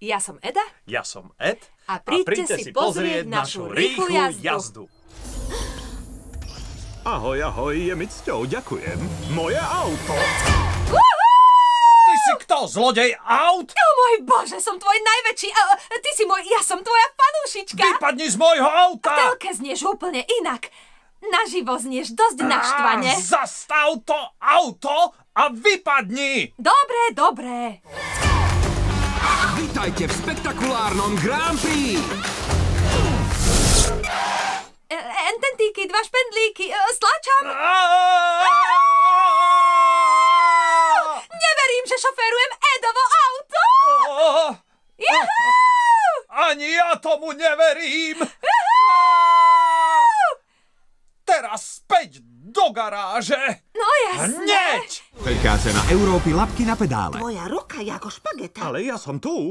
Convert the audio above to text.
Ja som Eda. Ja som Ed. A príďte si pozrieť našu rýchlu jazdu. Ahoj, ahoj, je mi cťou, ďakujem. Moje auto. Ty si kto, zlodej aut? O môj Bože, som tvoj najväčší... ty si môj... Ja som tvoja fanúšička. Vypadni z môjho auta! V telke znieš úplne inak. Naživo znieš dosť naštvane. Zastav to auto a vypadni! Dobre, dobre. Vítajte v spektakulárnom Grand Prix! Ententíky, 2 špendlíky, stlačam. Neverím, že šoférujem Edovo auto. Juhu! Ani ja tomu neverím! Teraz späť do garáže! No jasné. Hneď! Veľká cena Európy, labky na pedále. Tvoja ruka je ako špageta. Ale ja som tu.